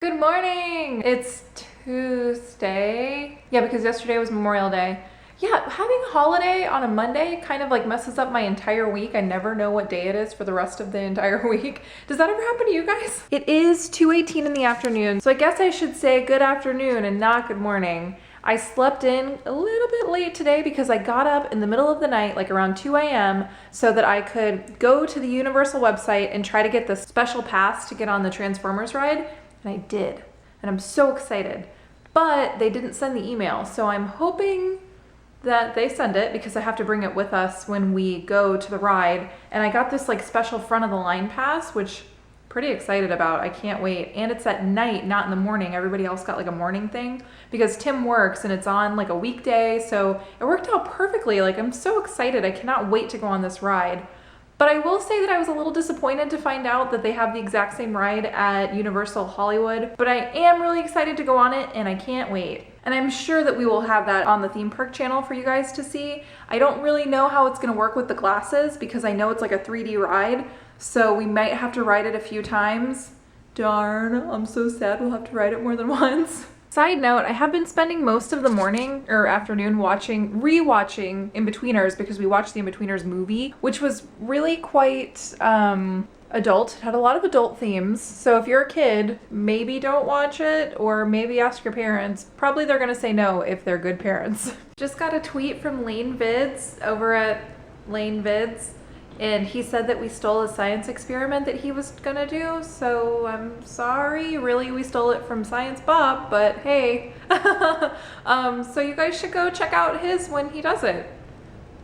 good morning. It's Tuesday. Yeah, because yesterday was Memorial Day. Yeah, having a holiday on a Monday kind of like messes up my entire week. I never know what day it is for the rest of the entire week. Does that ever happen to you guys? It is 2:18 in the afternoon, so I guess I should say good afternoon and not good morning. I slept in a little bit late today because I got up in the middle of the night, like around 2 a.m., so that I could go to the Universal website and try to get the special pass to get on the Transformers ride, and I did. And I'm so excited. But they didn't send the email, so I'm hoping that they send it because I have to bring it with us when we go to the ride. And I got this like special front of the line pass, which I'm pretty excited about. I can't wait. And it's at night, not in the morning. Everybody else got like a morning thing because Tim works and it's on like a weekday. So it worked out perfectly. Like I'm so excited. I cannot wait to go on this ride. But I will say that I was a little disappointed to find out that they have the exact same ride at Universal Hollywood. But I am really excited to go on it and I can't wait. And I'm sure that we will have that on the Theme Park channel for you guys to see. I don't really know how it's gonna work with the glasses because I know it's like a 3D ride. So we might have to ride it a few times. Darn, I'm so sad we'll have to ride it more than once. Side note, I have been spending most of the morning or afternoon rewatching In-Betweeners because we watched the In-Betweeners movie, which was really quite adult. It had a lot of adult themes. So if you're a kid, maybe don't watch it or maybe ask your parents. Probably they're gonna say no if they're good parents. Just got a tweet from Lane Vids over at Lane Vids. And he said that we stole a science experiment that he was gonna do, so I'm sorry. Really, we stole it from Science Bob, but hey. So you guys should go check out his when he does it.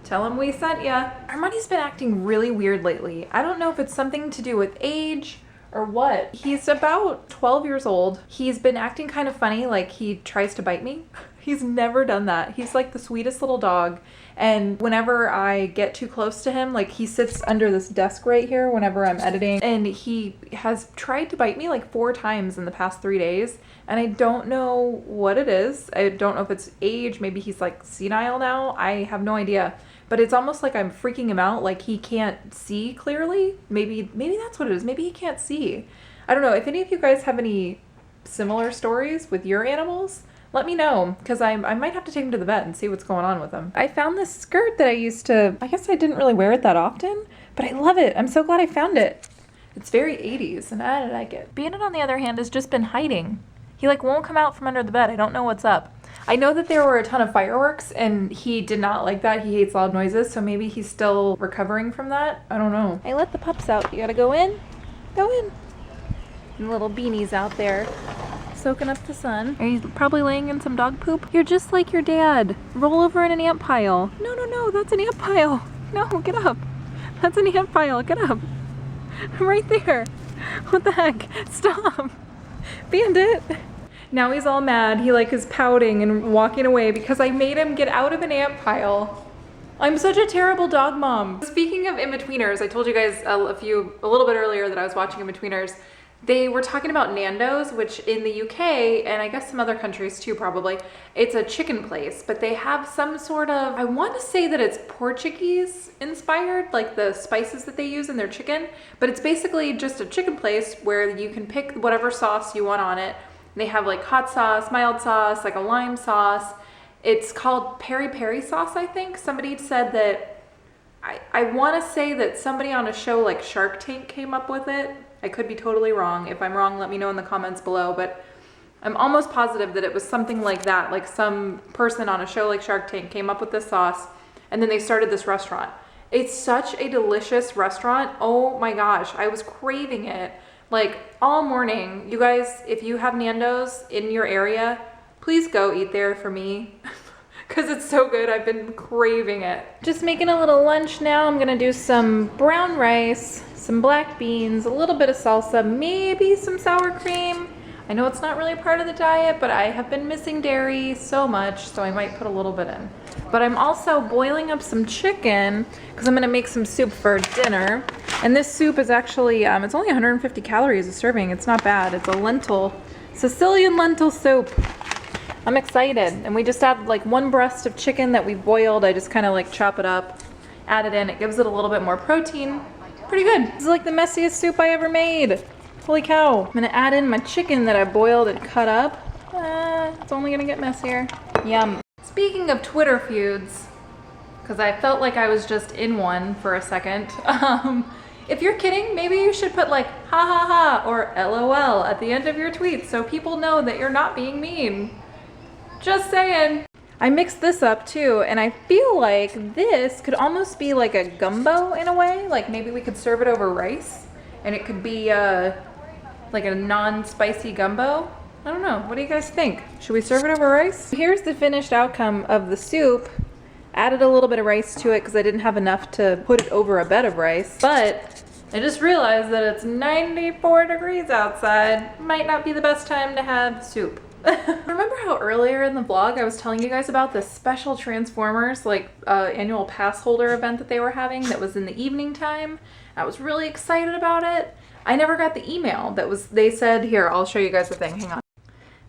Tell him we sent ya. Armani's been acting really weird lately. I don't know if it's something to do with age or what. He's about 12 years old. He's been acting kind of funny, like he tries to bite me. He's never done that. He's like the sweetest little dog. And whenever I get too close to him, like he sits under this desk right here whenever I'm editing, and he has tried to bite me like 4 times in the past 3 days. And I don't know what it is. I don't know if it's age. Maybe he's like senile now. I have no idea. But it's almost like I'm freaking him out. Like he can't see clearly. Maybe that's what it is. Maybe he can't see. I don't know. If any of you guys have any similar stories with your animals, let me know, because I might have to take him to the vet and see what's going on with him. I found this skirt that I guess I didn't really wear it that often, but I love it. I'm so glad I found it. It's very 80s and I like it. Bandit, on the other hand, has just been hiding. He like won't come out from under the bed. I don't know what's up. I know that there were a ton of fireworks and he did not like that. He hates loud noises, so maybe he's still recovering from that. I don't know. I let the pups out. You gotta go in. Go in. And little beanies out there soaking up the sun. Are you probably laying in some dog poop? You're just like your dad. Roll over in an ant pile. No, that's an ant pile. No, get up. That's an ant pile. Get up. I'm right there. What the heck? Stop. Bandit. Now he's all mad. He like is pouting and walking away because I made him get out of an ant pile. I'm such a terrible dog mom. Speaking of In-Betweeners, I told you guys a little bit earlier that I was watching In-Betweeners. They were talking about Nando's, which in the UK, and I guess some other countries too probably, it's a chicken place, but they have some sort of, I want to say that it's Portuguese inspired, like the spices that they use in their chicken, but it's basically just a chicken place where you can pick whatever sauce you want on it. They have like hot sauce, mild sauce, like a lime sauce. It's called peri peri sauce, I think. Somebody said that, I want to say that somebody on a show like Shark Tank came up with it. I could be totally wrong. If I'm wrong, let me know in the comments below, but I'm almost positive that it was something like that, like some person on a show like Shark Tank came up with this sauce, and then they started this restaurant. It's such a delicious restaurant. Oh my gosh, I was craving it like all morning. You guys, if you have Nando's in your area, please go eat there for me. Because it's so good. I've been craving it. Just making a little lunch now. I'm gonna do some brown rice, some black beans, a little bit of salsa, maybe some sour cream. I know it's not really part of the diet, but I have been missing dairy so much, so I might put a little bit in. But I'm also boiling up some chicken because I'm gonna make some soup for dinner. And this soup is actually, it's only 150 calories a serving. It's not bad. It's a Sicilian lentil soup. I'm excited. And we just add like 1 breast of chicken that we boiled. I just kind of like chop it up, add it in. It gives it a little bit more protein. Pretty good. This is like the messiest soup I ever made. Holy cow. I'm gonna add in my chicken that I boiled and cut up. It's only gonna get messier. Yum. Speaking of Twitter feuds, because I felt like I was just in one for a second. If you're kidding, maybe you should put like ha ha ha or LOL at the end of your tweets so people know that you're not being mean. Just saying. I mixed this up too, and I feel like this could almost be like a gumbo in a way. Like maybe we could serve it over rice and it could be like a non-spicy gumbo. I don't know. What do you guys think? Should we serve it over rice? Here's the finished outcome of the soup. Added a little bit of rice to it because I didn't have enough to put it over a bed of rice. But I just realized that it's 94 degrees outside. Might not be the best time to have soup. Remember how earlier in the vlog I was telling you guys about this special Transformers like annual pass holder event that they were having that was in the evening time? I was really excited about it. I never got the email that was, they said, here, I'll show you guys the thing, hang on.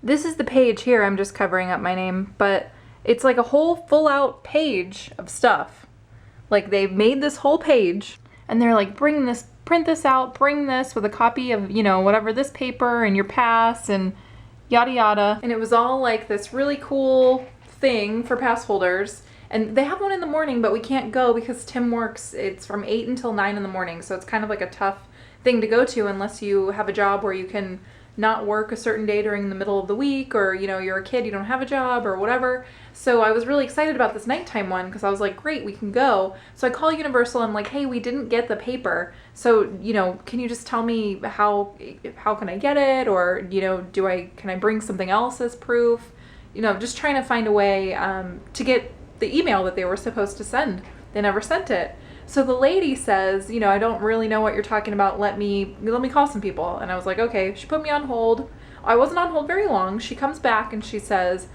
This is the page here, I'm just covering up my name, but it's like a whole full out page of stuff. Like they've made this whole page and they're like, bring this, print this out, bring this with a copy of, you know, whatever, this paper and your pass and yada yada. And it was all like this really cool thing for pass holders. And they have one in the morning, but we can't go because Tim works, it's from 8 until 9 in the morning. So it's kind of like a tough thing to go to unless you have a job where you can not work a certain day during the middle of the week, or you know, you're a kid, you don't have a job or whatever. So I was really excited about this nighttime one because I was like, great, we can go. So I call Universal, I'm like, hey, we didn't get the paper. So, you know, can you just tell me how can I get it? Or, you know, can I bring something else as proof? You know, just trying to find a way to get the email that they were supposed to send. They never sent it. So the lady says, you know, I don't really know what you're talking about. Let me call some people. And I was like, okay. She put me on hold. I wasn't on hold very long. She comes back and she says,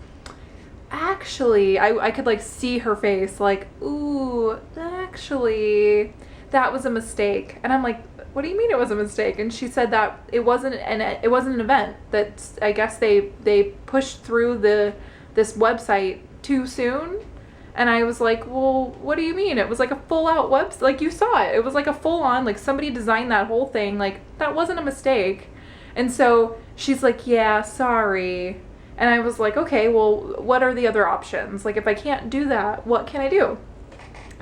actually, I could like see her face like, ooh, actually, that was a mistake. And I'm like, what do you mean it was a mistake? And she said that it wasn't an event, that I guess they pushed through this website too soon. And I was like, well, what do you mean? It was like a full out website. Like you saw it. It was like a full on, like somebody designed that whole thing. Like that wasn't a mistake. And so she's like, yeah, sorry. And I was like, okay, well, what are the other options? Like if I can't do that, what can I do?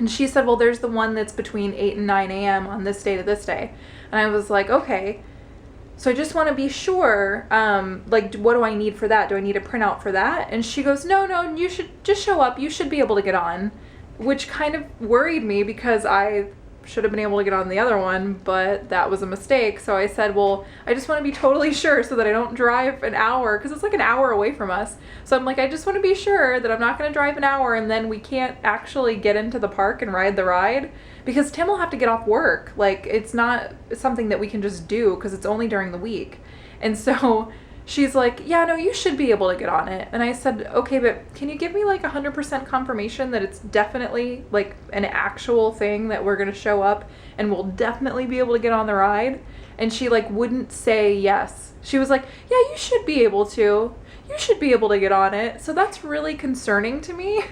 And she said, well, there's the one that's between 8 and 9 a.m. on this day to this day. And I was like, okay. So I just want to be sure, like, what do I need for that? Do I need a printout for that? And she goes, no, you should just show up. You should be able to get on, which kind of worried me because I should have been able to get on the other one, but that was a mistake. So I said, well, I just want to be totally sure so that I don't drive an hour, because it's like an hour away from us. So I'm like, I just want to be sure that I'm not going to drive an hour and then we can't actually get into the park and ride the ride, because Tim will have to get off work. Like it's not something that we can just do because it's only during the week. And so she's like, yeah, no, you should be able to get on it. And I said, okay, but can you give me like 100% confirmation that it's definitely like an actual thing that we're going to show up and we'll definitely be able to get on the ride? And she like wouldn't say yes. She was like, yeah, you should be able to. You should be able to get on it. So that's really concerning to me.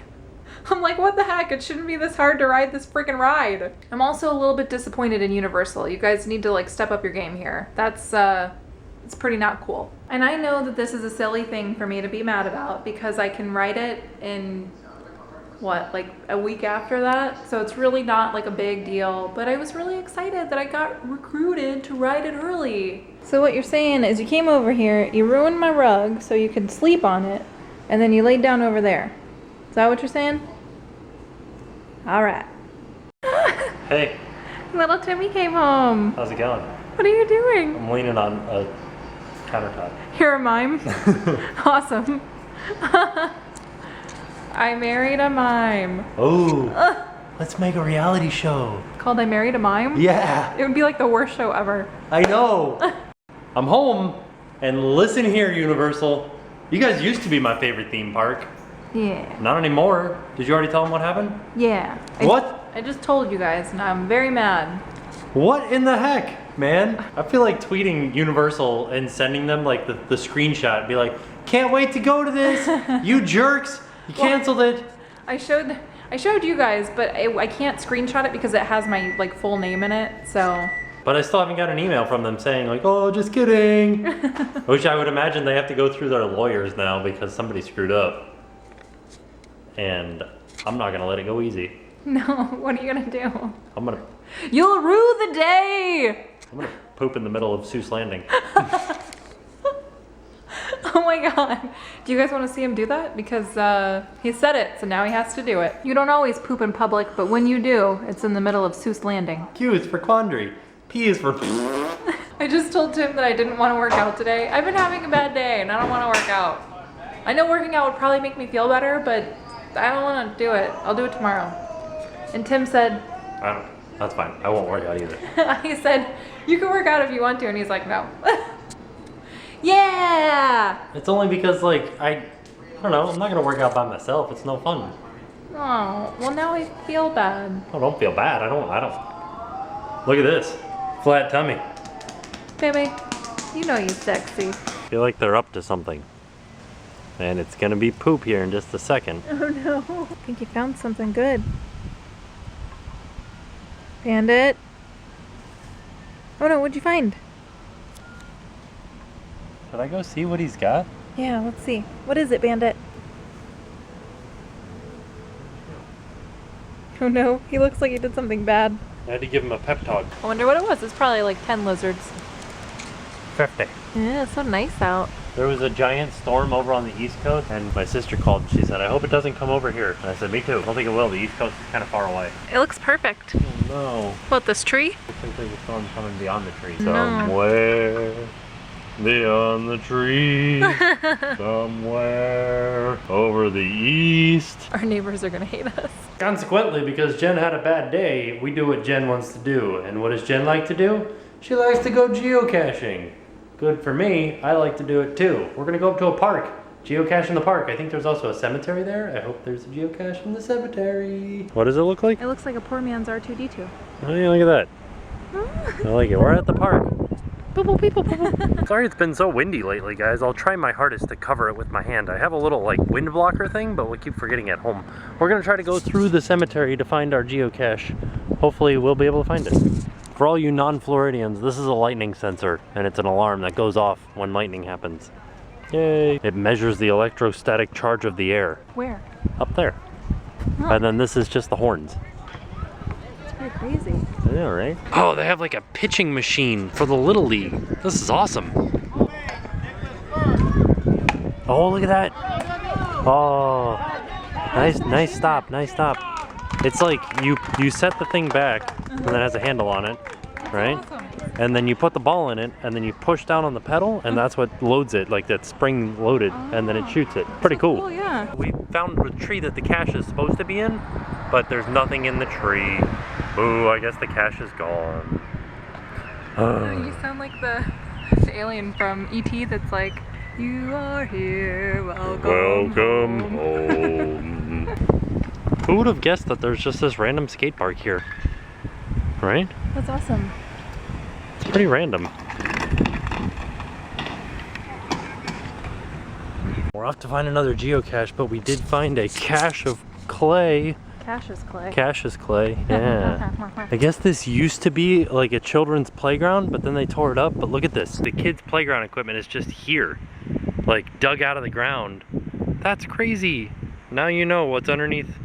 I'm like, what the heck? It shouldn't be this hard to ride this freaking ride. I'm also a little bit disappointed in Universal. You guys need to like step up your game here. That's it's pretty not cool. And I know that this is a silly thing for me to be mad about because I can write it in what, like a week after that? So it's really not like a big deal, but I was really excited that I got recruited to ride it early. So what you're saying is you came over here, you ruined my rug so you could sleep on it, and then you laid down over there. Is that what you're saying? All right. Hey. Little Timmy came home. How's it going? What are you doing? I'm leaning on a countertop. You're a mime? Awesome. I married a mime. Oh, let's make a reality show. Called I Married a Mime? Yeah. It would be like the worst show ever. I know. I'm home, and listen here, Universal. You guys used to be my favorite theme park. Yeah. Not anymore. Did you already tell them what happened? Yeah. What? I just told you guys, and I'm very mad. What in the heck, man? I feel like tweeting Universal and sending them like the screenshot. Be like, can't wait to go to this. You jerks. You canceled it. I showed you guys, but I can't screenshot it because it has my like full name in it, so. But I still haven't got an email from them saying like, oh, just kidding. Which I would imagine they have to go through their lawyers now because somebody screwed up. And I'm not gonna let it go easy. No, what are you gonna do? You'll rue the day! I'm gonna poop in the middle of Seuss Landing. Oh my god. Do you guys want to see him do that? Because he said it, so now he has to do it. You don't always poop in public, but when you do, it's in the middle of Seuss Landing. Q is for quandary. P is for... I just told Tim that I didn't want to work out today. I've been having a bad day and I don't want to work out. I know working out would probably make me feel better, but I don't want to do it. I'll do it tomorrow. And Tim said... That's fine. I won't work out either. He said, you can work out if you want to, and he's like, no. Yeah! It's only because like, I don't know, I'm not gonna work out by myself. It's no fun. Oh, well now I feel bad. Oh, don't feel bad. I don't. Look at this. Flat tummy. Baby, you know you're sexy. I feel like they're up to something. And it's gonna be poop here in just a second. Oh no. I think you found something good. Bandit. Oh no, what'd you find? Should I go see what he's got? Yeah, let's see. What is it, Bandit? Oh no, he looks like he did something bad. I had to give him a pep talk. I wonder what it was. It's probably like 10 lizards. 50. Yeah, it's so nice out. There was a giant storm over on the East Coast, and my sister called and she said, I hope it doesn't come over here. And I said, me too. I don't think it will. The East Coast is kind of far away. It looks perfect. Oh no. What, this tree? Looks like there's a storm coming beyond the tree. No. Somewhere beyond the tree, somewhere over the east. Our neighbors are gonna hate us. Consequently, because Jen had a bad day, we do what Jen wants to do. And what does Jen like to do? She likes to go geocaching. Good for me, I like to do it too. We're gonna go up to a park. Geocache in the park. I think there's also a cemetery there. I hope there's a geocache in the cemetery. What does it look like? It looks like a poor man's R2-D2. Oh yeah, look at that. I like it. We're at the park. Sorry it's been so windy lately, guys. I'll try my hardest to cover it with my hand. I have a little like wind blocker thing, but we keep forgetting at home. We're gonna try to go through the cemetery to find our geocache. Hopefully we'll be able to find it. For all you non-Floridians, this is a lightning sensor, and it's an alarm that goes off when lightning happens. Yay! It measures the electrostatic charge of the air. Where? Up there. Oh. And then this is just the horns. It's pretty crazy. I know, right? Oh, they have like a pitching machine for the Little League. This is awesome. Oh, look at that. Oh, nice stop, nice stop. It's like you set the thing back, and then it has a handle on it, right? Awesome. And then you put the ball in it, and then you push down on the pedal, and that's what loads it, like that spring loaded, and then it shoots it. Pretty cool. Oh, yeah. We found a tree that the cache is supposed to be in, but there's nothing in the tree. Ooh, I guess the cache is gone. You sound like the alien from E.T. that's like, you are here, welcome home. Who would have guessed that there's just this random skate park here? Right? That's awesome. It's pretty random. We're off to find another geocache, but we did find a cache of clay. Cache's clay. Cache's clay, yeah. I guess this used to be like a children's playground, but then they tore it up. But look at this. The kids' playground equipment is just here, like dug out of the ground. That's crazy. Now you know what's underneath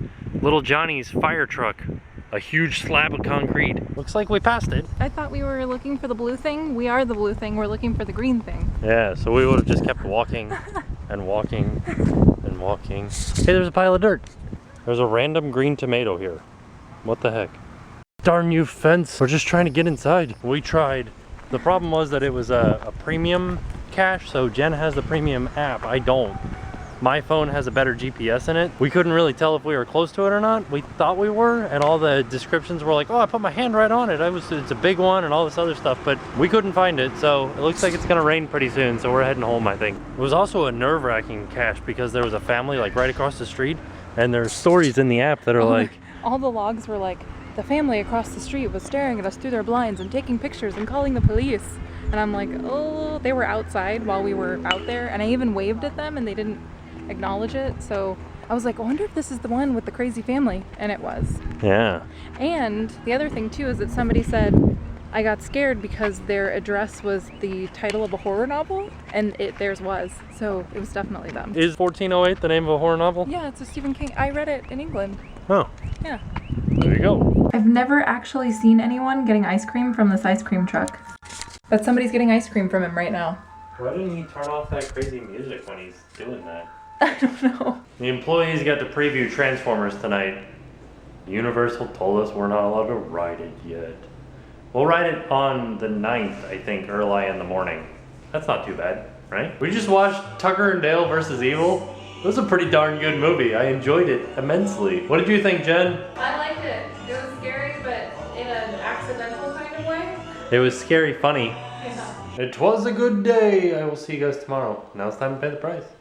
little Johnny's fire truck. A huge slab of concrete. Looks like we passed it. I thought we were looking for the blue thing. We are the blue thing. We're looking for the green thing. Yeah, so we would have just kept walking and walking and walking. Hey, there's a pile of dirt. There's a random green tomato here. What the heck? Darn you, fence. We're just trying to get inside. We tried. The problem was that it was a premium cache, so Jen has the premium app. I don't. My phone has a better GPS in it. We couldn't really tell if we were close to it or not. We thought we were, and all the descriptions were like, oh, I put my hand right on it. It's a big one and all this other stuff, but we couldn't find it. So it looks like it's gonna rain pretty soon, so we're heading home, I think. It was also a nerve-wracking cache because there was a family like right across the street, and there's stories in the app that are like... All the logs were like, the family across the street was staring at us through their blinds and taking pictures and calling the police. And I'm like, oh, they were outside while we were out there, and I even waved at them and they didn't acknowledge it. So I was like, I wonder if this is the one with the crazy family, and it was. Yeah. And the other thing too is that somebody said I got scared because their address was the title of a horror novel, and theirs was, so it was definitely them. Is 1408 the name of a horror novel? Yeah, it's a Stephen King. I read it in England. Oh. Yeah. There you go. I've never actually seen anyone getting ice cream from this ice cream truck. But somebody's getting ice cream from him right now. Why didn't he turn off that crazy music when he's doing that? I don't know. The employees got to preview Transformers tonight. Universal told us we're not allowed to ride it yet. We'll ride it on the 9th, I think, early in the morning. That's not too bad, right? We just watched Tucker and Dale versus Evil. It was a pretty darn good movie. I enjoyed it immensely. What did you think, Jen? I liked it. It was scary, but in an accidental kind of way. It was scary funny. Yeah. It was a good day. I will see you guys tomorrow. Now it's time to pay the price.